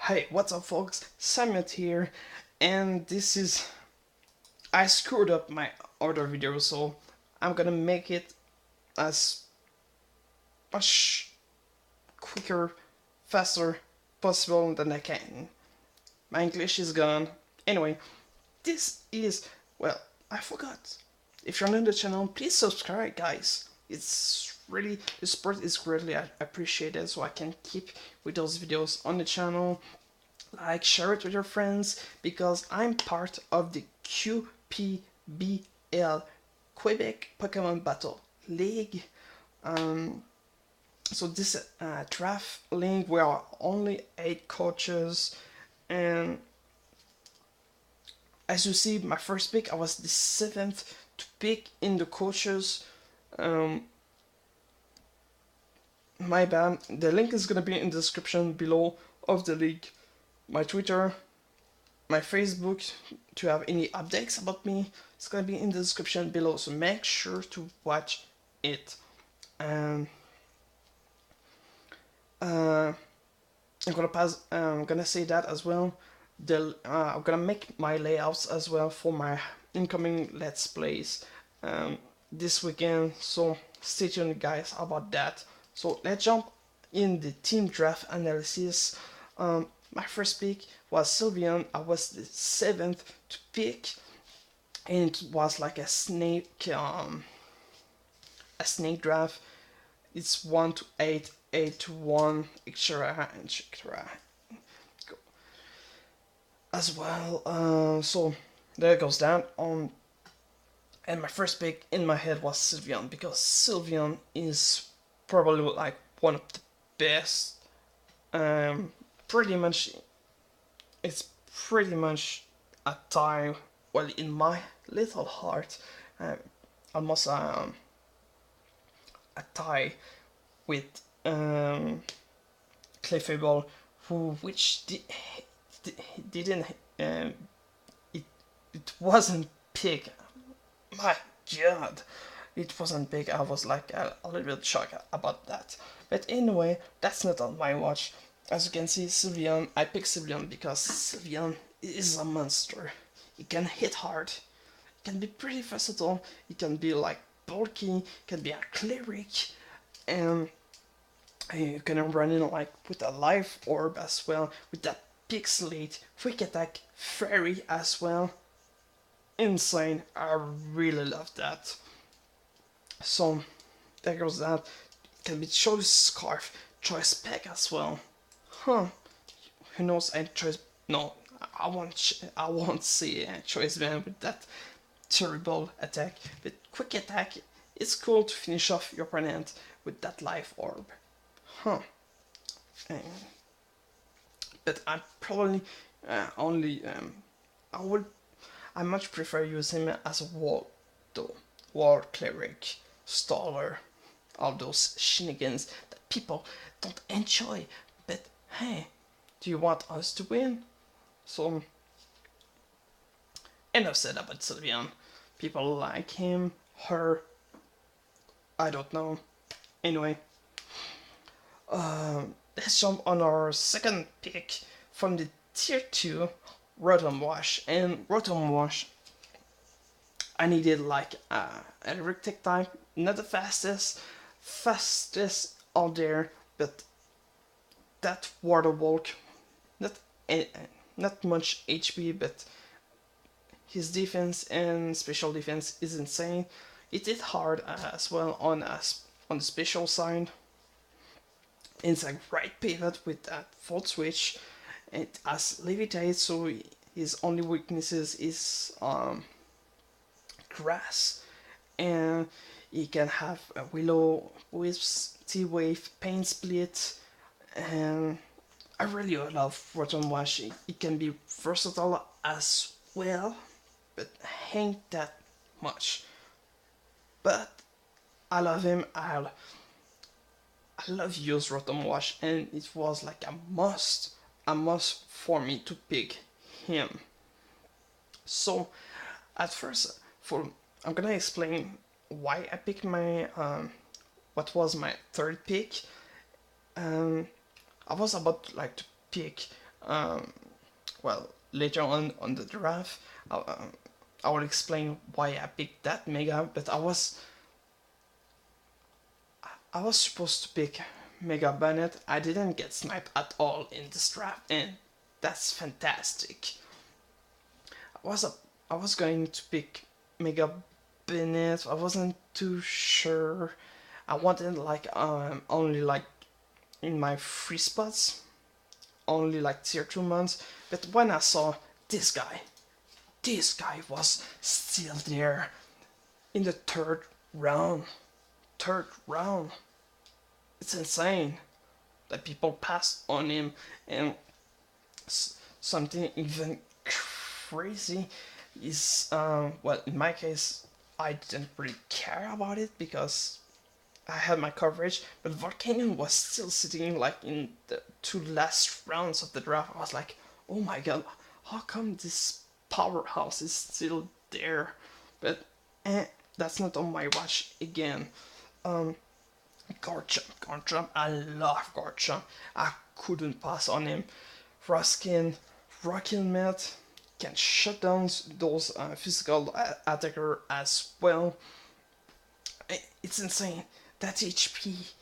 Hey, what's up folks? Samyott here, and I screwed up my other video, so I'm gonna make it as much quicker, faster possible than I can. My English is gone. Anyway, well, I forgot. If you're new to the channel, please subscribe, guys. The support is greatly appreciated, so I can keep with those videos on the channel. Like, share it with your friends, because I'm part of the QPBL Quebec Pokemon Battle League. So this draft league, we are only 8 coaches, and as you see, my first pick, I was the 7th to pick in the coaches. My bad. The link is gonna be in the description below of the league. My Twitter, my Facebook, to have any updates about me, it's gonna be in the description below, so make sure to watch it. I'm gonna say that as well. I'm gonna make my layouts as well for my incoming Let's Plays this weekend, so stay tuned, guys, about that. So let's jump in the team draft analysis. My first pick was Sylveon. I was the 7th to pick, and it was like a snake draft. It's 1 to 8, 8 to 1, etc. as well. So there goes that. And my first pick in my head was Sylveon, because Sylveon is probably like one of the best. It's pretty much a tie. Well, in my little heart, almost a tie with Clefable, which didn't it wasn't big. My God, it wasn't big. I was like a little bit shocked about that. But anyway, that's not on my watch. As you can see, Sylveon, I picked Sylveon because Sylveon is a monster. It can hit hard, it can be pretty versatile, it can be like bulky, it can be a cleric, and you can run in like with a life orb as well, with that pixelate, quick attack, fairy as well. Insane, I really love that. So there goes that. It can be choice scarf, choice pack as well. Huh? Who knows? And choice? No, I won't see a choice band with that terrible attack. But quick attack, it's cool to finish off your opponent with that life orb. Huh? But I probably I much prefer using him as a wall, though. War cleric, staller, all those shenanigans that people don't enjoy. But hey, do you want us to win? So, enough said about Sylveon. People like him, her, I don't know. Anyway, let's jump on our second pick from the tier 2, Rotom Wash. And Rotom Wash, I needed like a electric type, not the fastest out there, but that water bulk, not much HP, but his defense and special defense is insane. It hit hard as well on the special side. It's a right pivot with that volt switch. It has levitate, so his only weaknesses is grass, and he can have a Willow Wisp, T-Wave, Pain Split, and I really love Rotom Wash. It can be versatile as well, but ain't that much. But I love him. I love use Rotom Wash, and it was like a must for me to pick him. So at first, I'm gonna explain why I picked my what was my third pick. I was about like to pick well, later on the draft, I will explain why I picked that Mega, but I was supposed to pick Mega Bennett. I didn't get sniped at all in this draft, and that's fantastic. I was going to pick Mega Bennett. I wasn't too sure. I wanted like only like in my free spots, only like tier 2 months. But when I saw this guy was still there in the third round. Third round. It's insane that people passed on him, and something even crazy is well, in my case, I didn't really care about it because I had my coverage, but Volcanion was still sitting like in the 2 last rounds of the draft. I was like, oh my god, how come this powerhouse is still there? But that's not on my watch again. Garchomp, I love Garchomp. I couldn't pass on him. Ruskin, Rockin' Met can shut down those physical attacker as well. It's insane. That HP,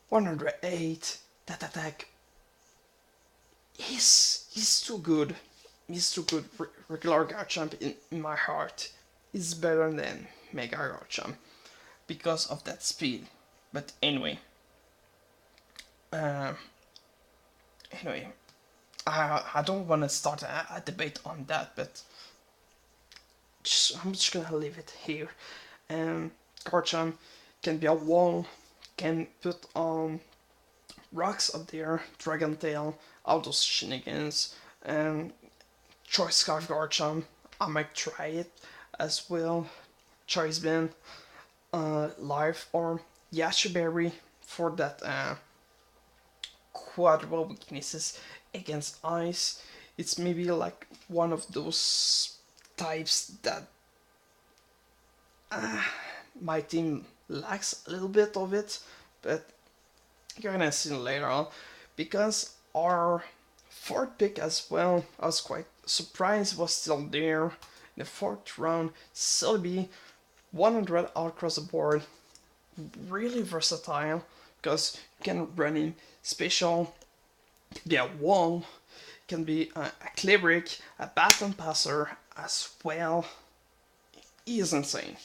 108, that attack, he's too good. He's too good. Regular Garchomp in my heart is better than Mega Garchomp because of that speed. But anyway, I don't want to start a debate on that, but I'm just gonna leave it here. Garchomp can be a wall, can put on rocks up there, Dragon Tail, all those shenanigans, and Choice Scarf Garchomp, I might try it as well. Choice Band, Life Orb, Yashiberry for that quadruple weaknesses against ice. It's maybe like one of those types that my team lacks a little bit of it, but you're gonna see later on. Because our fourth pick as well, I was quite surprised was still there in the 4th round. Selby, 100 all across the board, really versatile because you can run him special, be a wall, can be a cleric, a baton passer as well. He is insane.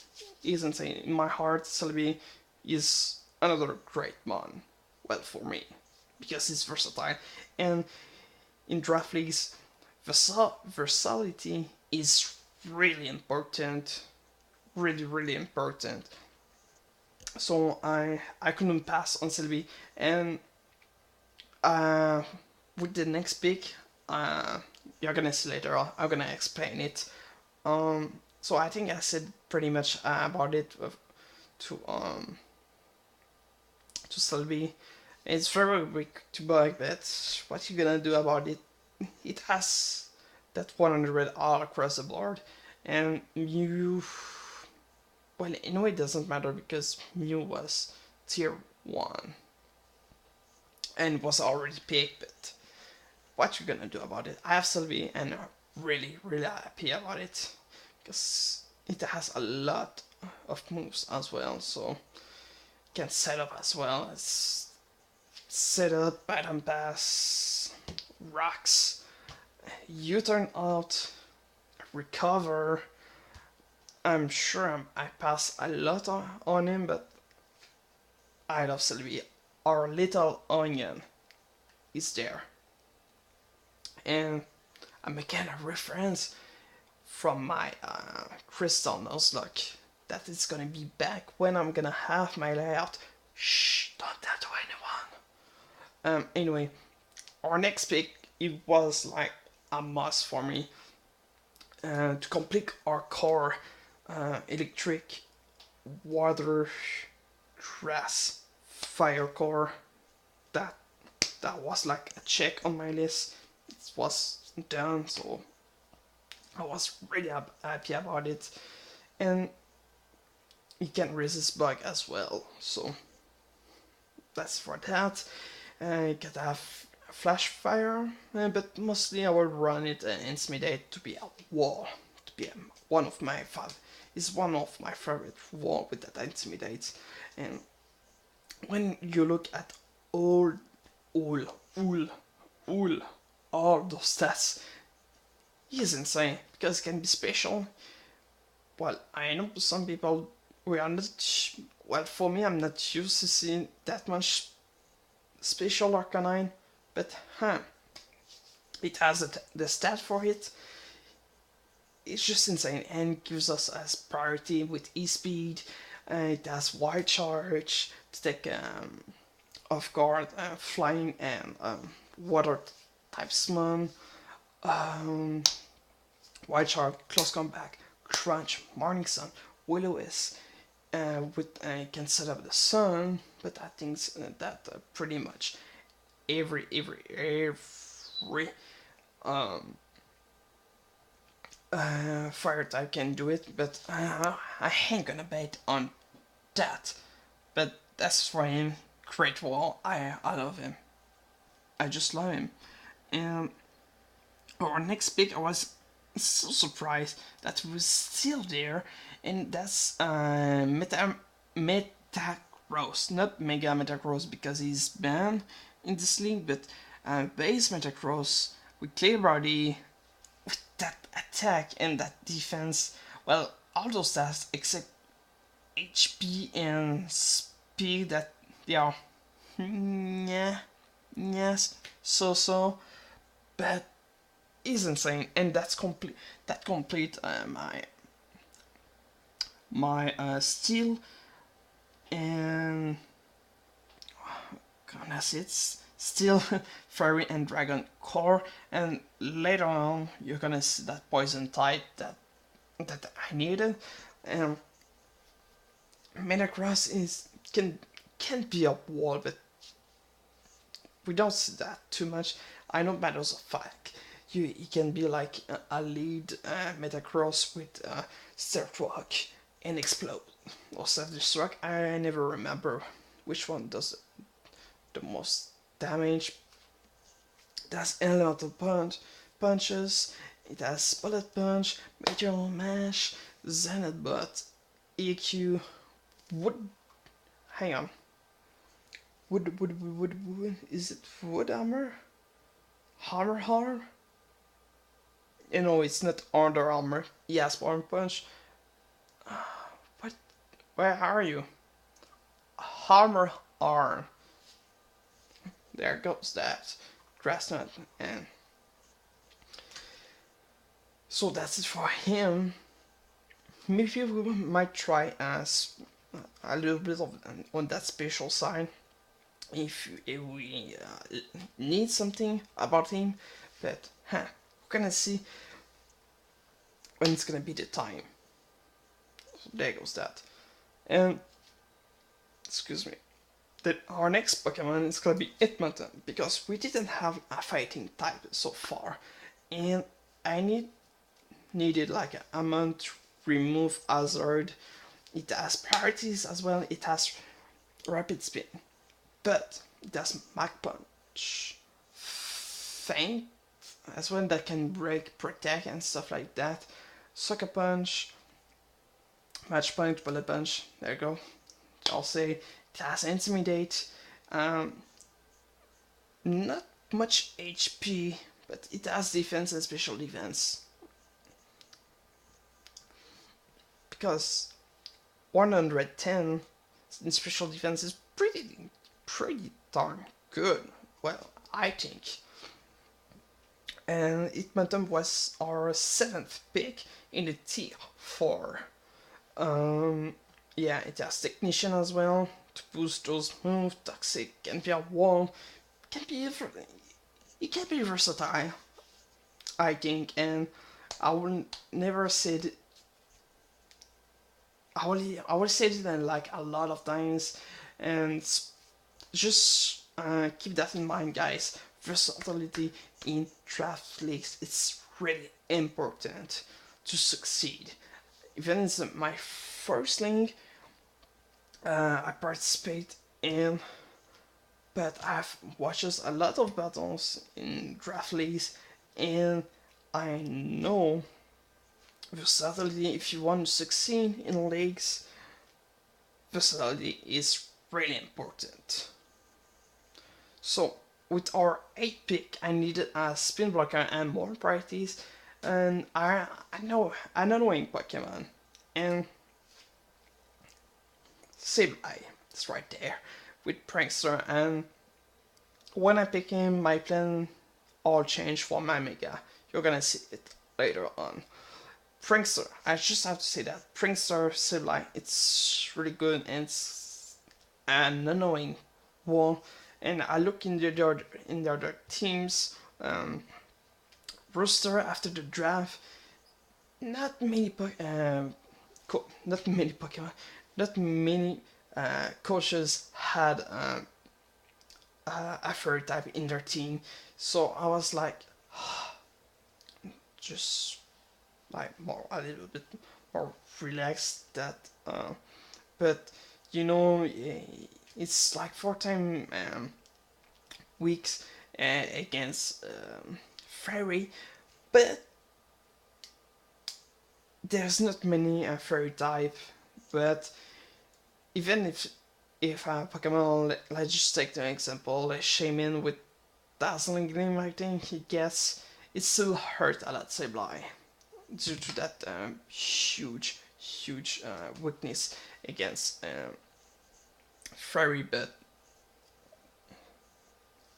He is insane. In my heart, Selby is another great mon. Well, for me, because he's versatile. And in draft leagues, versatility is really important. Really, really important. So I couldn't pass on Selby. And with the next pick, you're gonna see later on, I'm gonna explain it. So I think I said pretty much about it to Selby. It's very weak to bug, but what you gonna do about it? It has that 100 all across the board, and Mew, well, in a way it doesn't matter because Mew was tier 1 and was already picked, but what you gonna do about it? I have Selby and I'm really, really happy about it because it has a lot of moves as well, so you can set up as well as set up, button pass, rocks, U-turn out, recover. I'm sure I pass a lot on him, but I love Selby. Our little onion is there. And a mechanic reference from my Crystal Nuzlocke that is gonna be back when I'm gonna have my layout. Shh, don't tell to anyone. Anyway, our next pick, it was like a must for me to complete our core electric, water, grass, fire core. That was like a check on my list. It was done, so I was really happy about it. And you can resist bug as well, so that's for that. You can have Flash Fire, but mostly I will run it Intimidate to be a wall, to be one of my favorite wall with that Intimidate. And when you look at all, all, all, all, all those stats, he's insane because it can be special. Well, I know some people we are not. Well, for me, I'm not used to seeing that much special Arcanine, but it has the stat for it. It's just insane and gives us as priority with E-Speed. It has Wild Charge to take off guard, flying and water type summon. Wild Charge, Close Combat, Crunch, Morning Sun, Will-O-Wisp. With can set up the sun, but I think that pretty much every fire type can do it, but I ain't gonna bet on that. But that's for him. Great wall. I love him. I just love him. And our next pick, I was so surprised that he was still there, and that's Metagross, not Mega Metagross because he's banned in this league, but base Metagross with clear body, with that attack and that defense. Well, all those stats except HP and speed that they are yes, so, but is insane, and that's complete. That complete my steel and goodness, it's still fairy and dragon core, and later on you're gonna see that poison type that I needed, and Metagross is can be a wall, but we don't see that too much. I know Battles of Fact. He can be like a lead Metagross with Stealth Rock and Explode or Self-Destruct. I never remember which one does the most damage. It has Elemental Punches, it has Bullet Punch, Meteor Mash, Zenith Butt, EQ, Wood. Hang on. Wood. Is it Wood Hammer? Hammer? You know, it's not Under Armor. Yes, Bomb Punch. What? Where are you? Hammer Arm. There goes that. Grass Nut. And so that's it for him. Maybe we might try as a little bit of on that special side if we need something about him, but we're gonna see when it's gonna be the time. So there goes that. And excuse me, that our next Pokemon is gonna be Hitmonchan, because we didn't have a fighting type so far, and I needed like a month to remove Hazard. It has priorities as well. It has Rapid Spin, but it has Mach Punch, Feint as well that can break, protect, and stuff like that. Sucker Punch, Match Point, Bullet Punch. There you go. I'll say it has Intimidate. Not much HP, but it has defense and special defense. Because 110 in special defense is pretty darn good. Well, I think. And Hitmonchan was our 7th pick in the tier 4. Yeah, it has Technician as well to boost those moves. Toxic can be a wall. It can be versatile, I think, and I will never say that. I will say it like a lot of times, and just keep that in mind, guys. Versatility in draft leagues, it's really important to succeed. Even it's my first league, I participate in but I've watched a lot of battles in draft leagues, and I know versatility, if you want to succeed in leagues, versatility is really important. So with our 8th pick, I needed a spin blocker and more priorities, and I know an annoying Pokemon, and Selby is right there with Prankster, and when I pick him, my plan all changed for my Mega. You're gonna see it later on. Prankster, I just have to say that Prankster Selby, it's really good, and it's an annoying one. And I look in the other teams roster after the draft. Not many Pokemon, not many coaches had a fairy type in their team, so I was like, just like a little bit more relaxed. But you know, it's like 4 weeks against fairy, but there's not many fairy type. But even if a Pokemon, let's just take the example, Shaman with Dazzling Gleam, I think he gets, it still hurt a lot Sableye due to that huge weakness against Fairy. But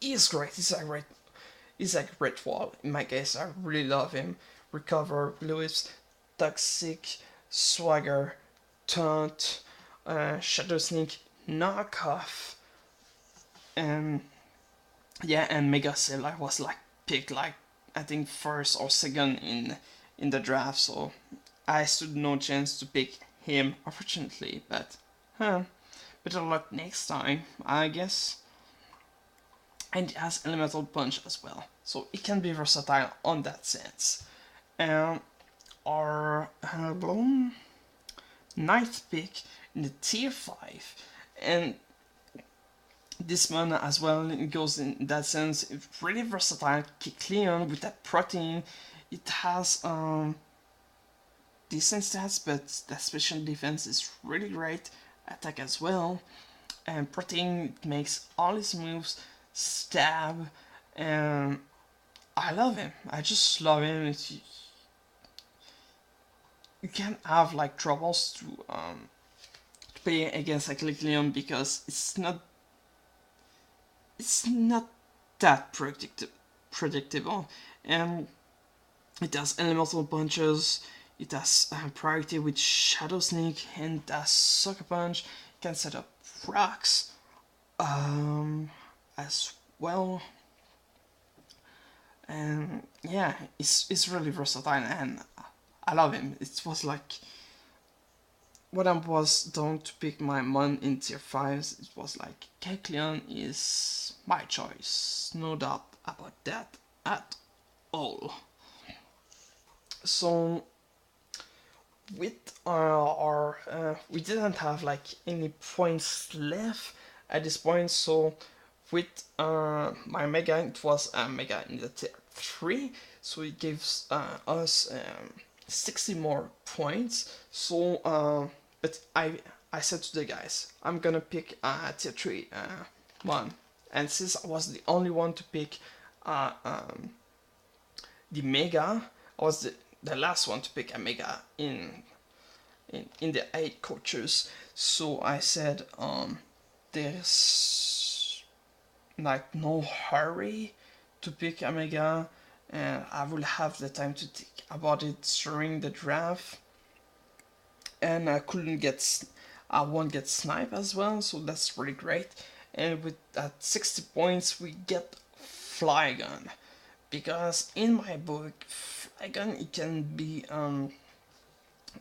he's great. He's a great wall. In my case, I really love him. Recover, Lewis, Toxic, Swagger, Taunt, Shadow Sneak, Knockoff, and yeah, and Mega Cell. I was like picked like I think first or second in the draft, so I stood no chance to pick him, unfortunately. But better luck next time, I guess. And it has Elemental Punch as well, so it can be versatile on that sense. Our 9th pick in the tier 5, and this one as well, it goes in that sense. It's really versatile. Kecleon with that protein, it has decent stats, but the special defense is really great. Attack as well, and protein makes all his moves stab, and I love him. I just love him. You can't have like troubles to play against a Kecleon because it's not that predictable, and it has elemental punches. It has priority with Shadow Sneak, and it has Sucker Punch. It can set up rocks as well, and yeah, it's really versatile, and I love him. It was like when I was down to pick my mon in tier 5s, it was like Kecleon is my choice, no doubt about that at all. So with we didn't have like any points left at this point, so with my Mega, it was a Mega in the tier 3, so it gives us 60 more points. So but I said to the guys, I'm gonna pick a tier 3 one, and since I was the only one to pick the Mega, I was the last one to pick a Mega in the 8 coaches. So I said there's like no hurry to pick a Mega, and I will have the time to think about it during the draft. And I won't get snipe as well, so that's really great. And with that 60 points, we get Flygon, because in my book, Flygon, it can be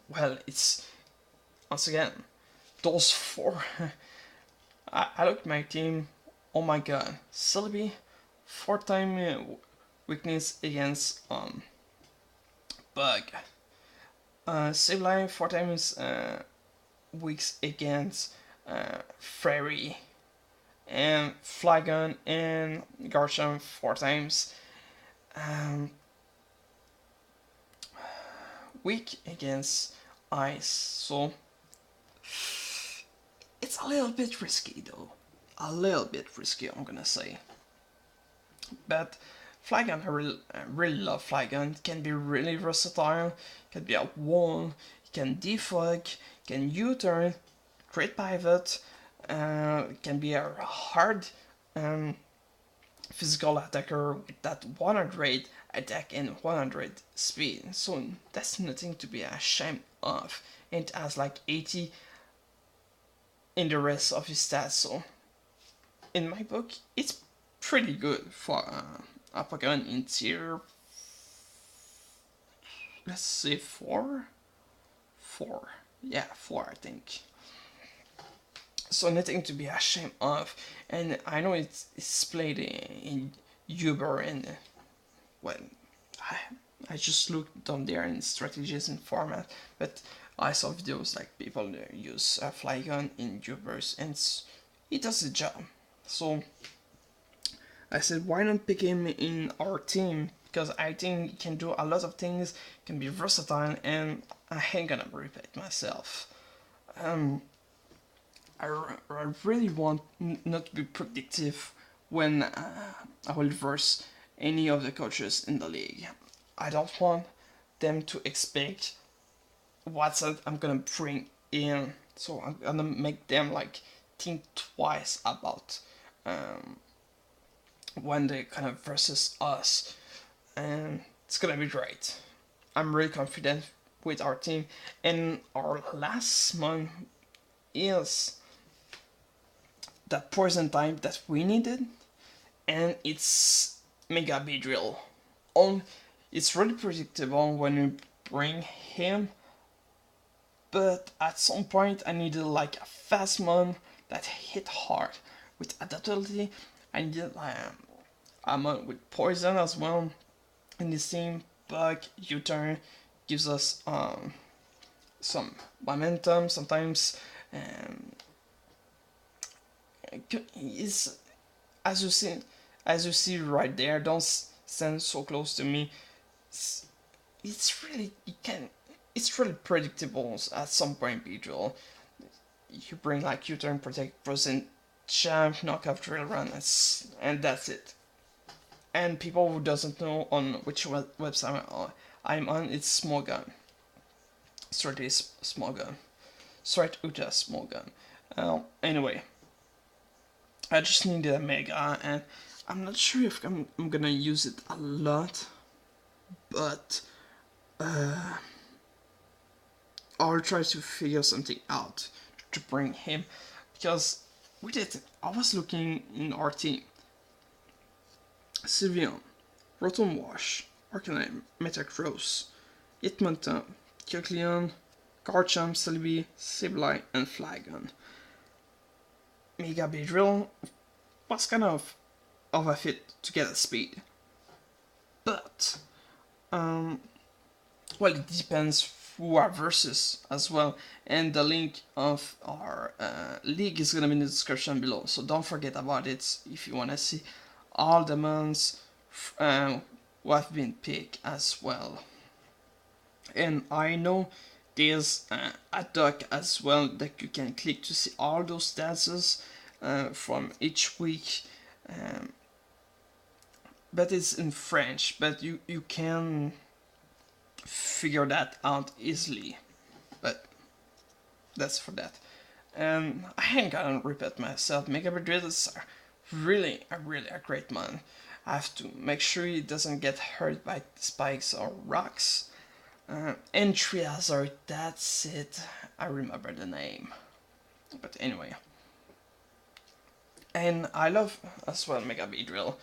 well, it's once again those 4. I look at my team. Oh my god, Selby, 4-time weakness against Bug. Sableye, 4 times weaks against Fairy. and Flygon and Garchomp 4 times. Weak against ice, so it's a little bit risky though. A little bit risky, I'm gonna say. But Flygon, I really love Flygon. It can be really versatile. It can be a wall, it can defog, it can U-turn, great pivot, it can be a hard physical attacker with that 100 attack and 100 speed. So that's nothing to be ashamed of. And it has like 80 in the rest of his stats. So in my book, it's pretty good for a Pokemon in tier, let's say 4? 4. Yeah, 4 I think. So nothing to be ashamed of. And I know it's played in Uber and well, I just looked down there in strategies and format, but I saw videos like people use Flygon in Ubers and he does the job. So I said, why not pick him in our team? Because I think he can do a lot of things, can be versatile, and I ain't gonna repeat myself. I really want not to be predictive when I will verse any of the coaches in the league. I don't want them to expect what I'm gonna bring in, so I'm gonna make them like think twice about when they kind of versus us, and it's gonna be great. I'm really confident with our team, and our last month is that poison type that we needed, and it's Mega Beedrill. It's really predictable when you bring him, but at some point I needed like a fast mon that hit hard with adaptability. I needed a mon with poison as well in this team. Bug, U-turn gives us some momentum sometimes. Is as you see right there. Don't stand so close to me. It's really it's really predictable at some point. Beedrill, you bring like U-turn, protect, present, champ, knockout, drill run, and that's it. And people who doesn't know on which website I'm on, it's small gun. Straight is small gun. Straight Uta small gun. Anyway, I just needed a mega, and I'm not sure if I'm gonna use it a lot, but I'll try to figure something out to bring him, because with it, I was looking in our team. Sylveon, Rotom Wash, Arcanine, Metagross, Hitmontop, Kecleon, Garchomp, Selby, Sableye, and Flygon. Mega Beedrill was kind of a fit to get a speed, but well, it depends who are versus as well, and the link of our league is gonna be in the description below, so don't forget about it if you wanna see all the months who have been picked as well. And I know there's a doc as well that you can click to see all those stats from each week, but it's in French, but you can figure that out easily, but that's for that. And I ain't gonna repeat myself. Mega Beedrill is really a great man. I have to make sure he doesn't get hurt by spikes or rocks. And Triazard, that's it. I remember the name. But anyway. And I love as well Mega Beedrill,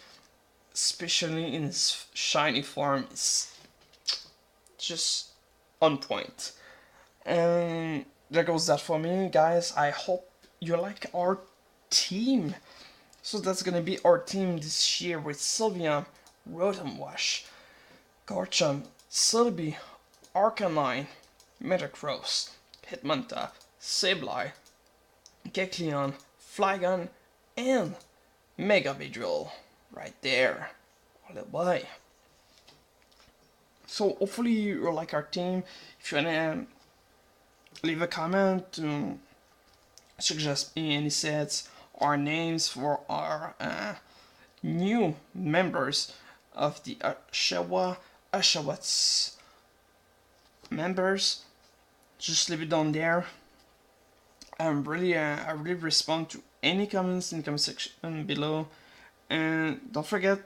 especially in his shiny form. It's just on point. And there goes that for me, guys. I hope you like our team. So that's gonna be our team this year with Sylveon, Rotom Wash, Garchomp, Selby, Arcanine, Metagross, Hitmontop, Sableye, Kecleon, Flygon, and Mega Beedrill right there. All the way. So hopefully you like our team. If you wanna leave a comment to suggest me any sets or names for our new members of the Oshawott members, just leave it down there. I really respond to any comments in the comment section below, and don't forget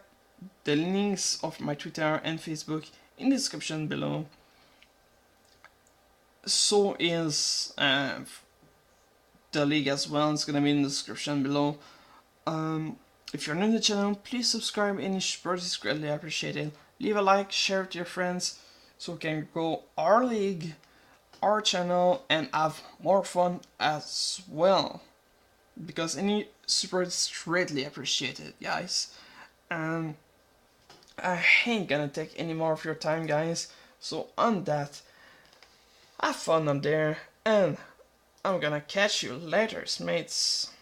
the links of my Twitter and Facebook in the description below. So is the league as well. It's gonna be in the description below. If you're new to the channel, please subscribe. Any support is greatly appreciated. Leave a like, share it to your friends, so we can grow our league, our channel, and have more fun as well. Because any support is greatly appreciated, guys. And I ain't gonna take any more of your time, guys. So on that, have fun up there, and I'm gonna catch you later, mates.